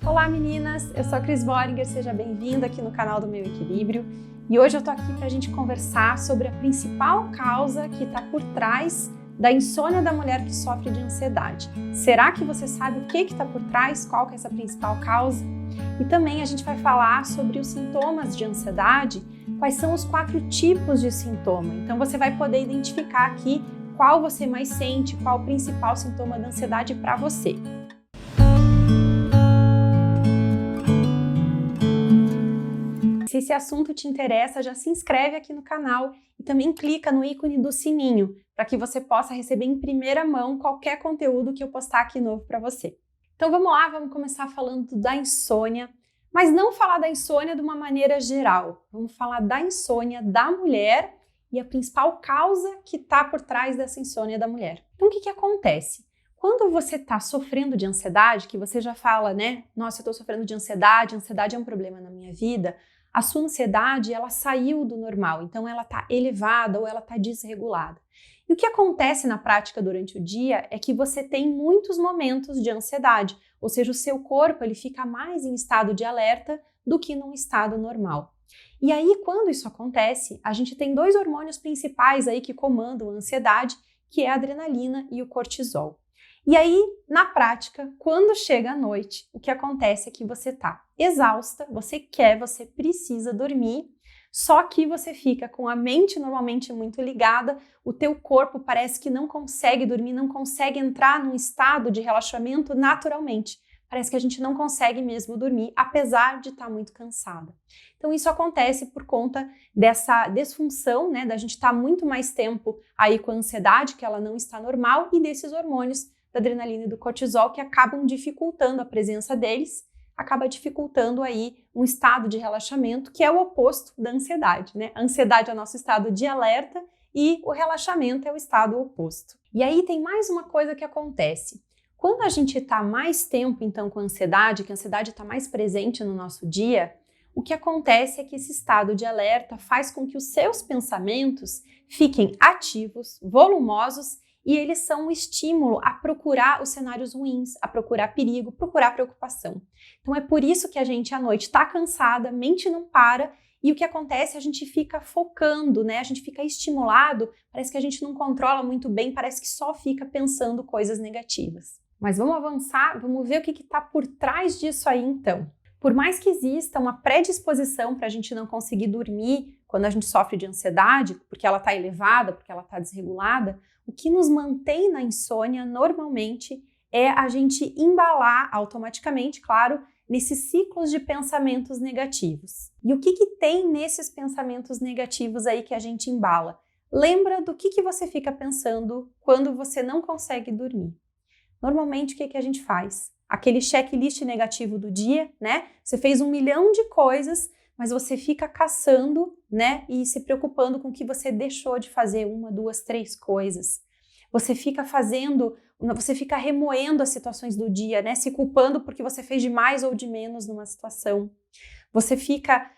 Olá meninas, eu sou a Cris Boringer, seja bem-vinda aqui no canal do Meu Equilíbrio e hoje eu tô aqui para a gente conversar sobre a principal causa que está por trás da insônia da mulher que sofre de ansiedade. Será que você sabe o que está por trás? Qual que é essa principal causa? E também a gente vai falar sobre os sintomas de ansiedade, quais são os 4 tipos de sintoma. Então você vai poder identificar aqui qual você mais sente, qual o principal sintoma da ansiedade para você. Se esse assunto te interessa, já se inscreve aqui no canal e também clica no ícone do sininho para que você possa receber em primeira mão qualquer conteúdo que eu postar aqui novo para você. Então vamos lá, vamos começar falando da insônia, mas não falar da insônia de uma maneira geral. Vamos falar da insônia da mulher e a principal causa que está por trás dessa insônia da mulher. Então o que acontece? Quando você está sofrendo de ansiedade, que você já fala, né? Nossa, eu estou sofrendo de ansiedade, ansiedade é um problema na minha vida. A sua ansiedade, ela saiu do normal, então ela está elevada ou ela está desregulada. E o que acontece na prática durante o dia é que você tem muitos momentos de ansiedade, ou seja, o seu corpo ele fica mais em estado de alerta do que num estado normal. E aí, quando isso acontece, a gente tem 2 hormônios principais aí que comandam a ansiedade, que é a adrenalina e o cortisol. E aí, na prática, quando chega a noite, o que acontece é que você está exausta, você precisa dormir, só que você fica com a mente normalmente muito ligada, o teu corpo parece que não consegue dormir, não consegue entrar num estado de relaxamento naturalmente. Parece que a gente não consegue mesmo dormir, apesar de estar muito cansada. Então isso acontece por conta dessa disfunção, né, da gente estar muito mais tempo aí com a ansiedade, que ela não está normal, e desses hormônios da adrenalina e do cortisol que acabam dificultando a presença deles, acaba dificultando aí um estado de relaxamento que é o oposto da ansiedade, né? A ansiedade é o nosso estado de alerta e o relaxamento é o estado oposto. E aí tem mais uma coisa que acontece. Quando a gente está mais tempo então com a ansiedade, que a ansiedade está mais presente no nosso dia, o que acontece é que esse estado de alerta faz com que os seus pensamentos fiquem ativos, volumosos, e eles são um estímulo a procurar os cenários ruins, a procurar perigo, procurar preocupação. Então é por isso que a gente à noite está cansada, a mente não para, e o que acontece, a gente fica focando, né? A gente fica estimulado, parece que a gente não controla muito bem, parece que só fica pensando coisas negativas. Mas vamos avançar, vamos ver o que está por trás disso aí então. Por mais que exista uma predisposição para a gente não conseguir dormir quando a gente sofre de ansiedade, porque ela está elevada, porque ela está desregulada, o que nos mantém na insônia normalmente é a gente embalar automaticamente, claro, nesses ciclos de pensamentos negativos. E o que tem nesses pensamentos negativos aí que a gente embala? Lembra do que você fica pensando quando você não consegue dormir? Normalmente, o que a gente faz? Aquele checklist negativo do dia, né? Você fez 1 milhão de coisas, mas você fica caçando, né? E se preocupando com o que você deixou de fazer, 1, 2, 3 coisas. Você fica remoendo as situações do dia, né? Se culpando porque você fez de mais ou de menos numa situação. Você fica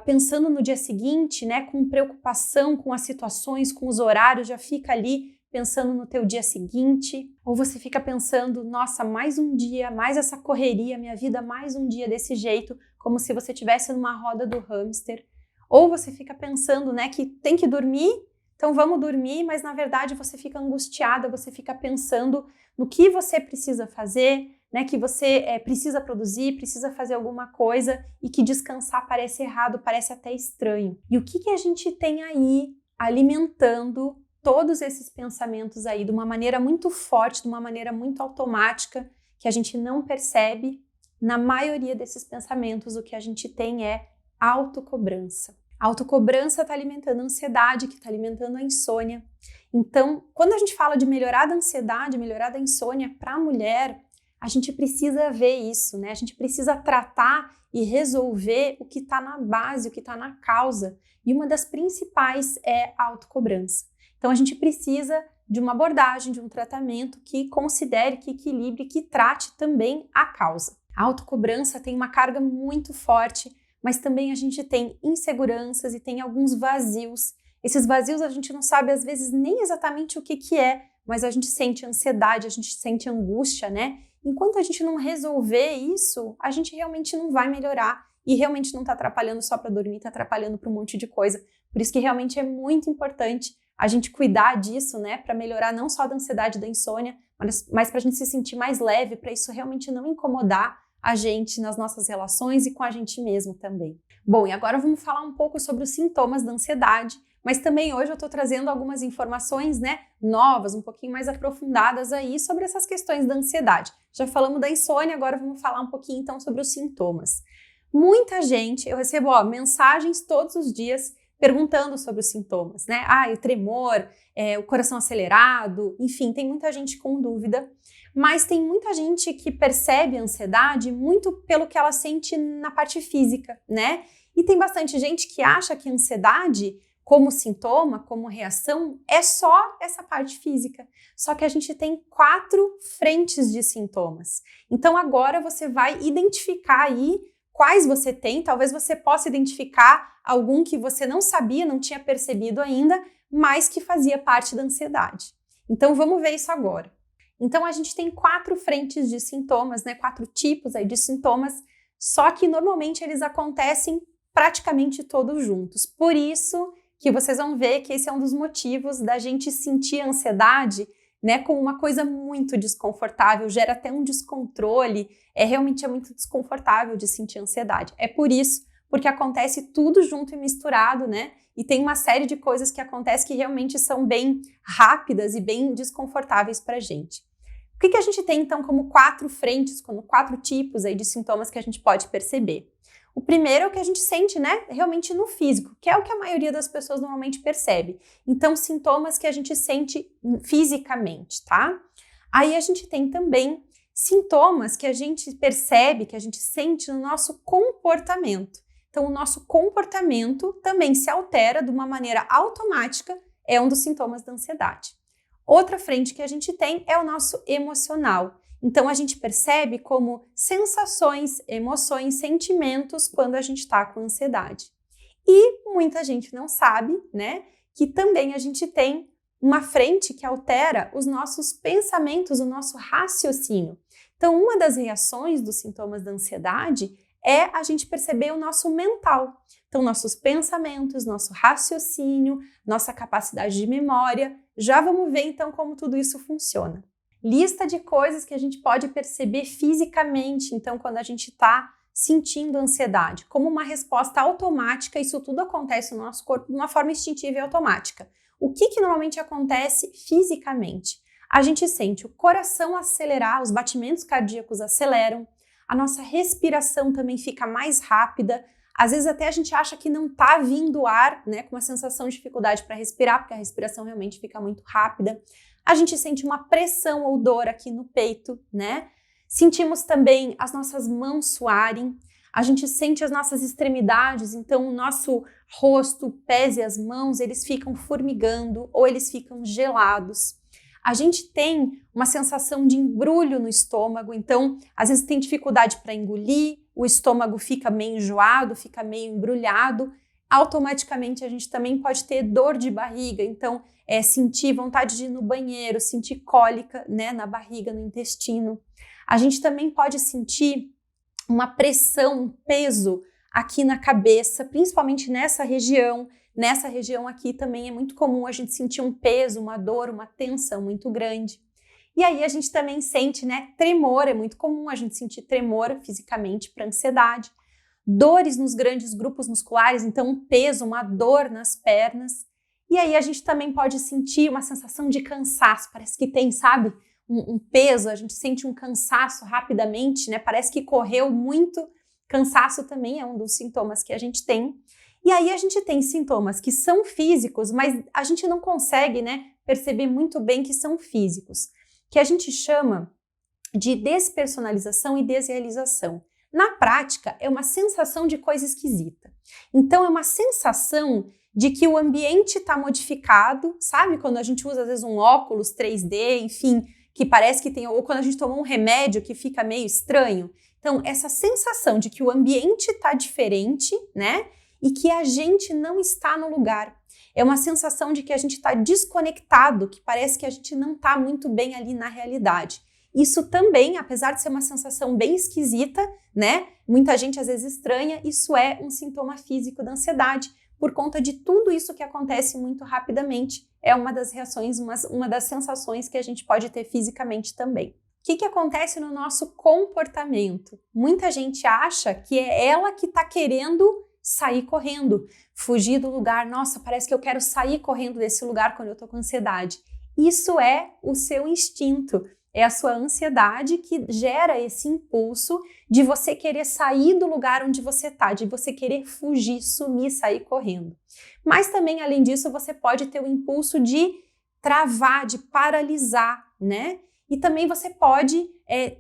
pensando no dia seguinte, né? Com preocupação com as situações, com os horários, já fica ali pensando no teu dia seguinte, ou você fica pensando, nossa, mais um dia, mais essa correria, minha vida mais um dia desse jeito, como se você estivesse numa roda do hamster, ou você fica pensando, né, que tem que dormir, então vamos dormir, mas na verdade você fica angustiada, você fica pensando no que você precisa fazer, né, que você precisa produzir, precisa fazer alguma coisa e que descansar parece errado, parece até estranho. E o que a gente tem aí alimentando todos esses pensamentos aí de uma maneira muito forte, de uma maneira muito automática, que a gente não percebe? Na maioria desses pensamentos, o que a gente tem é autocobrança. A autocobrança está alimentando a ansiedade, que está alimentando a insônia. Então, quando a gente fala de melhorar da ansiedade, melhorar da insônia para a mulher, a gente precisa ver isso, né? A gente precisa tratar e resolver o que está na base, o que está na causa. E uma das principais é a autocobrança. Então, a gente precisa de uma abordagem, de um tratamento que considere, que equilibre, que trate também a causa. A autocobrança tem uma carga muito forte, mas também a gente tem inseguranças e tem alguns vazios. Esses vazios a gente não sabe, às vezes, nem exatamente o que é, mas a gente sente ansiedade, a gente sente angústia, né? enquanto a gente não resolver isso, a gente realmente não vai melhorar e realmente não está atrapalhando só para dormir, está atrapalhando para um monte de coisa. Por isso que realmente é muito importante a gente cuidar disso, né, para melhorar não só da ansiedade e da insônia, mas para a gente se sentir mais leve, para isso realmente não incomodar a gente nas nossas relações e com a gente mesmo também. Bom, e agora vamos falar um pouco sobre os sintomas da ansiedade, mas também hoje eu estou trazendo algumas informações, né, novas, um pouquinho mais aprofundadas aí sobre essas questões da ansiedade. Já falamos da insônia, agora vamos falar um pouquinho então sobre os sintomas. Muita gente, eu recebo mensagens todos os dias perguntando sobre os sintomas, né? O tremor, o coração acelerado, enfim, tem muita gente com dúvida, mas tem muita gente que percebe a ansiedade muito pelo que ela sente na parte física, né? E tem bastante gente que acha que a ansiedade, como sintoma, como reação, é só essa parte física. Só que a gente tem 4 frentes de sintomas. Então agora você vai identificar aí quais você tem, talvez você possa identificar algum que você não sabia, não tinha percebido ainda, mas que fazia parte da ansiedade. Então vamos ver isso agora. Então a gente tem 4 frentes de sintomas, né? 4 tipos aí de sintomas, só que normalmente eles acontecem praticamente todos juntos. Por isso que vocês vão ver que esse é um dos motivos da gente sentir a ansiedade, né, como uma coisa muito desconfortável, gera até um descontrole, realmente é muito desconfortável de sentir ansiedade. É por isso, porque acontece tudo junto e misturado, né, e tem uma série de coisas que acontecem que realmente são bem rápidas e bem desconfortáveis pra gente. O que a gente tem então como 4 frentes, como 4 tipos aí de sintomas que a gente pode perceber? O primeiro é o que a gente sente, né, realmente no físico, que é o que a maioria das pessoas normalmente percebe. Então, sintomas que a gente sente fisicamente, tá? Aí a gente tem também sintomas que a gente percebe, que a gente sente no nosso comportamento. Então, o nosso comportamento também se altera de uma maneira automática, é um dos sintomas da ansiedade. Outra frente que a gente tem é o nosso emocional. Então, a gente percebe como sensações, emoções, sentimentos quando a gente está com ansiedade. E muita gente não sabe, né, que também a gente tem uma frente que altera os nossos pensamentos, o nosso raciocínio. Então, uma das reações dos sintomas da ansiedade é a gente perceber o nosso mental. Então, nossos pensamentos, nosso raciocínio, nossa capacidade de memória. Já vamos ver, então, como tudo isso funciona. Lista de coisas que a gente pode perceber fisicamente, então, quando a gente está sentindo ansiedade. Como uma resposta automática, isso tudo acontece no nosso corpo de uma forma instintiva e automática. O que normalmente acontece fisicamente? A gente sente o coração acelerar, os batimentos cardíacos aceleram, a nossa respiração também fica mais rápida, às vezes até a gente acha que não está vindo ar, né, com uma sensação de dificuldade para respirar, porque a respiração realmente fica muito rápida. A gente sente uma pressão ou dor aqui no peito, né? Sentimos também as nossas mãos suarem, a gente sente as nossas extremidades, então o nosso rosto, pés e as mãos, eles ficam formigando ou eles ficam gelados. A gente tem uma sensação de embrulho no estômago, então às vezes tem dificuldade para engolir, o estômago fica meio enjoado, fica meio embrulhado. Automaticamente a gente também pode ter dor de barriga, então sentir vontade de ir no banheiro, sentir cólica, né, na barriga, no intestino. A gente também pode sentir uma pressão, um peso aqui na cabeça, principalmente nessa região. Nessa região aqui também é muito comum a gente sentir um peso, uma dor, uma tensão muito grande. E aí a gente também sente, né, tremor, é muito comum a gente sentir tremor fisicamente para ansiedade. Dores nos grandes grupos musculares, então um peso, uma dor nas pernas. E aí a gente também pode sentir uma sensação de cansaço, parece que tem, sabe, um peso, a gente sente um cansaço rapidamente, né, parece que correu muito. Cansaço também é um dos sintomas que a gente tem. E aí a gente tem sintomas que são físicos, mas a gente não consegue, né, perceber muito bem que são físicos, que a gente chama de despersonalização e desrealização. Na prática, é uma sensação de coisa esquisita. Então, é uma sensação de que o ambiente está modificado, sabe? Quando a gente usa, às vezes, um óculos 3D, enfim, que parece que tem... Ou quando a gente toma um remédio que fica meio estranho. Então, essa sensação de que o ambiente está diferente, né? E que a gente não está no lugar. É uma sensação de que a gente está desconectado, que parece que a gente não está muito bem ali na realidade. Isso também, apesar de ser uma sensação bem esquisita, né? Muita gente às vezes estranha, isso é um sintoma físico da ansiedade, por conta de tudo isso que acontece muito rapidamente. É uma das reações, uma das sensações que a gente pode ter fisicamente também. O que acontece no nosso comportamento? Muita gente acha que é ela que está querendo sair correndo, fugir do lugar. Nossa, parece que eu quero sair correndo desse lugar quando eu estou com ansiedade. Isso é o seu instinto, é a sua ansiedade que gera esse impulso de você querer sair do lugar onde você está, de você querer fugir, sumir, sair correndo. Mas também, além disso, você pode ter o impulso de travar, de paralisar, né? E também você pode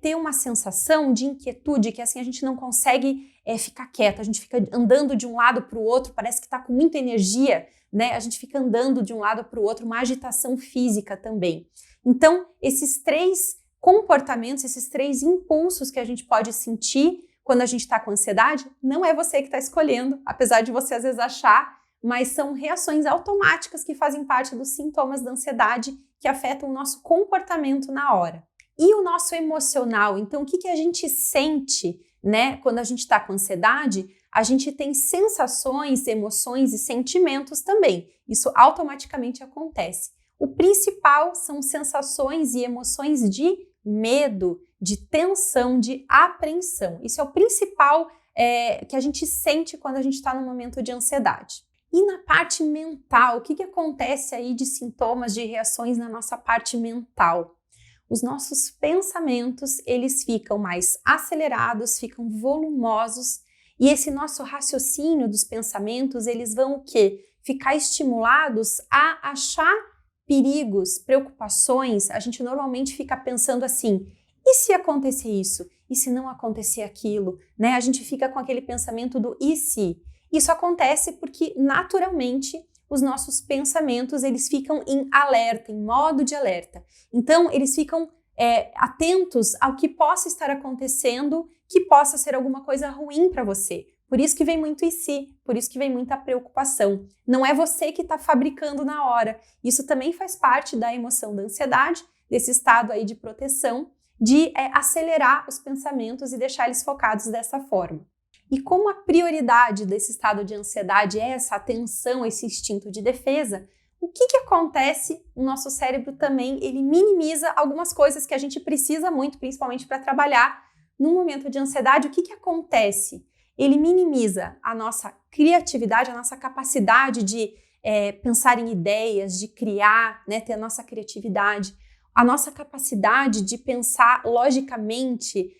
ter uma sensação de inquietude, que assim a gente não consegue ficar quieto, a gente fica andando de um lado para o outro, parece que está com muita energia, né? A gente fica andando de um lado para o outro, uma agitação física também. Então, esses 3 comportamentos, esses 3 impulsos que a gente pode sentir quando a gente está com ansiedade, não é você que está escolhendo, apesar de você às vezes achar, mas são reações automáticas que fazem parte dos sintomas da ansiedade que afetam o nosso comportamento na hora. E o nosso emocional, então o que a gente sente, né, quando a gente está com ansiedade? A gente tem sensações, emoções e sentimentos também. Isso automaticamente acontece. O principal são sensações e emoções de medo, de tensão, de apreensão. Isso é o principal que a gente sente quando a gente está num momento de ansiedade. E na parte mental, o que acontece aí de sintomas, de reações na nossa parte mental? Os nossos pensamentos, eles ficam mais acelerados, ficam volumosos, e esse nosso raciocínio dos pensamentos, eles vão o quê? Ficar estimulados a achar perigos, preocupações. A gente normalmente fica pensando assim, e se acontecer isso? E se não acontecer aquilo? Né? A gente fica com aquele pensamento do e se? Isso acontece porque, naturalmente, os nossos pensamentos, eles ficam em alerta, em modo de alerta. Então, eles ficam atentos ao que possa estar acontecendo, que possa ser alguma coisa ruim para você. Por isso que vem muito e se, por isso que vem muita preocupação. Não é você que está fabricando na hora. Isso também faz parte da emoção da ansiedade, desse estado aí de proteção, de acelerar os pensamentos e deixar eles focados dessa forma. E como a prioridade desse estado de ansiedade é essa atenção, esse instinto de defesa, o que acontece? O nosso cérebro também, ele minimiza algumas coisas que a gente precisa muito, principalmente para trabalhar num momento de ansiedade. O que acontece? Ele minimiza a nossa criatividade, a nossa capacidade de pensar em ideias, de criar, né, ter a nossa criatividade, a nossa capacidade de pensar logicamente,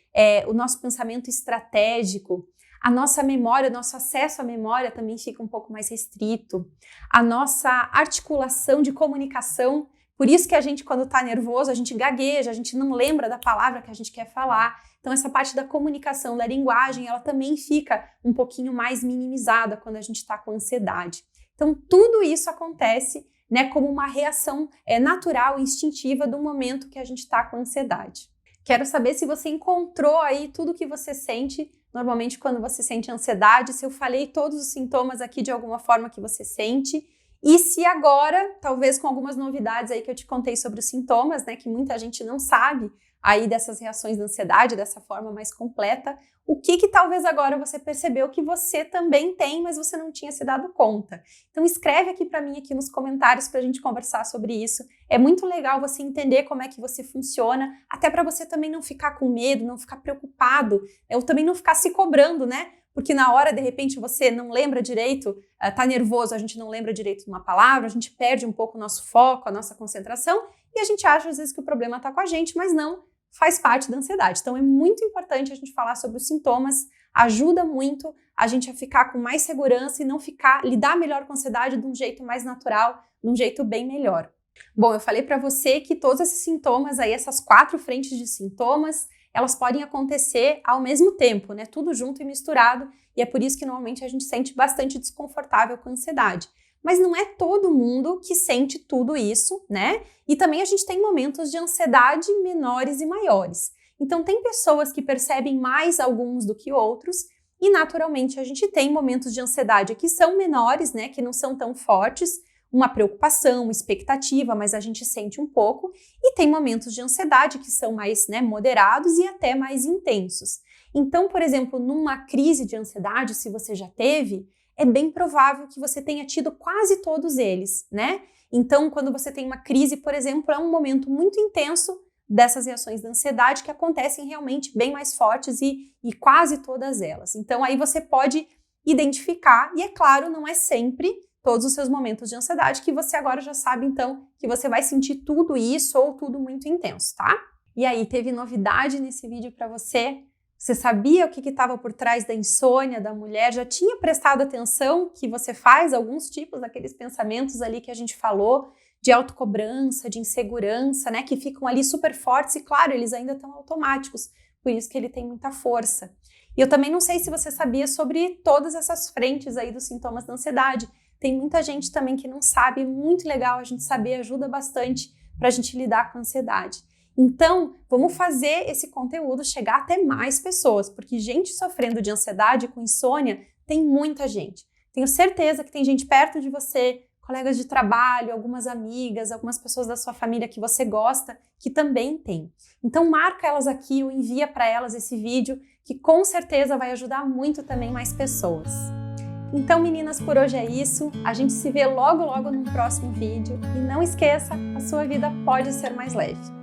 o nosso pensamento estratégico. A nossa memória, o nosso acesso à memória também fica um pouco mais restrito. A nossa articulação de comunicação, por isso que a gente, quando está nervoso, a gente gagueja, a gente não lembra da palavra que a gente quer falar. Então, essa parte da comunicação, da linguagem, ela também fica um pouquinho mais minimizada quando a gente está com ansiedade. Então, tudo isso acontece, né, como uma reação natural e instintiva do momento que a gente está com ansiedade. Quero saber se você encontrou aí tudo que você sente. Normalmente, quando você sente ansiedade, se eu falei todos os sintomas aqui de alguma forma que você sente, e se agora, talvez com algumas novidades aí que eu te contei sobre os sintomas, né, que muita gente não sabe aí dessas reações da ansiedade, dessa forma mais completa, o que talvez agora você percebeu que você também tem, mas você não tinha se dado conta. Então escreve aqui para mim aqui nos comentários para a gente conversar sobre isso. É muito legal você entender como é que você funciona, até para você também não ficar com medo, não ficar preocupado, ou também não ficar se cobrando, né? Porque na hora, de repente, você não lembra direito, tá nervoso, a gente não lembra direito de uma palavra, a gente perde um pouco o nosso foco, a nossa concentração, e a gente acha às vezes que o problema está com a gente, mas não, faz parte da ansiedade. Então é muito importante a gente falar sobre os sintomas, ajuda muito a gente a ficar com mais segurança e não lidar melhor com a ansiedade de um jeito mais natural, de um jeito bem melhor. Bom, eu falei para você que todos esses sintomas aí, essas 4 frentes de sintomas, elas podem acontecer ao mesmo tempo, né? Tudo junto e misturado, e é por isso que normalmente a gente sente bastante desconfortável com a ansiedade. Mas não é todo mundo que sente tudo isso, né? E também a gente tem momentos de ansiedade menores e maiores. Então tem pessoas que percebem mais alguns do que outros, e naturalmente a gente tem momentos de ansiedade que são menores, né? Que não são tão fortes. uma preocupação, uma expectativa, mas a gente sente um pouco, e tem momentos de ansiedade que são mais, moderados e até mais intensos. Então, por exemplo, numa crise de ansiedade, se você já teve, é bem provável que você tenha tido quase todos eles, né? Então, quando você tem uma crise, por exemplo, é um momento muito intenso dessas reações da ansiedade que acontecem realmente bem mais fortes e quase todas elas. Então, aí você pode identificar, e é claro, não é sempre todos os seus momentos de ansiedade que você agora já sabe, então, que você vai sentir tudo isso ou tudo muito intenso, tá? E aí, teve novidade nesse vídeo para você? Você sabia o que estava por trás da insônia da mulher? Já tinha prestado atenção que você faz alguns tipos daqueles pensamentos ali que a gente falou, de autocobrança, de insegurança, né? Que ficam ali super fortes e, claro, eles ainda estão automáticos, por isso que ele tem muita força. E eu também não sei se você sabia sobre todas essas frentes aí dos sintomas da ansiedade. Tem muita gente também que não sabe, muito legal a gente saber, ajuda bastante para a gente lidar com a ansiedade. Então, vamos fazer esse conteúdo chegar até mais pessoas, porque gente sofrendo de ansiedade com insônia tem muita gente. Tenho certeza que tem gente perto de você, colegas de trabalho, algumas amigas, algumas pessoas da sua família que você gosta, que também tem. Então, marca elas aqui ou envia para elas esse vídeo, que com certeza vai ajudar muito também mais pessoas. Então, meninas, por hoje é isso. A gente se vê logo, logo no próximo vídeo. E não esqueça, a sua vida pode ser mais leve.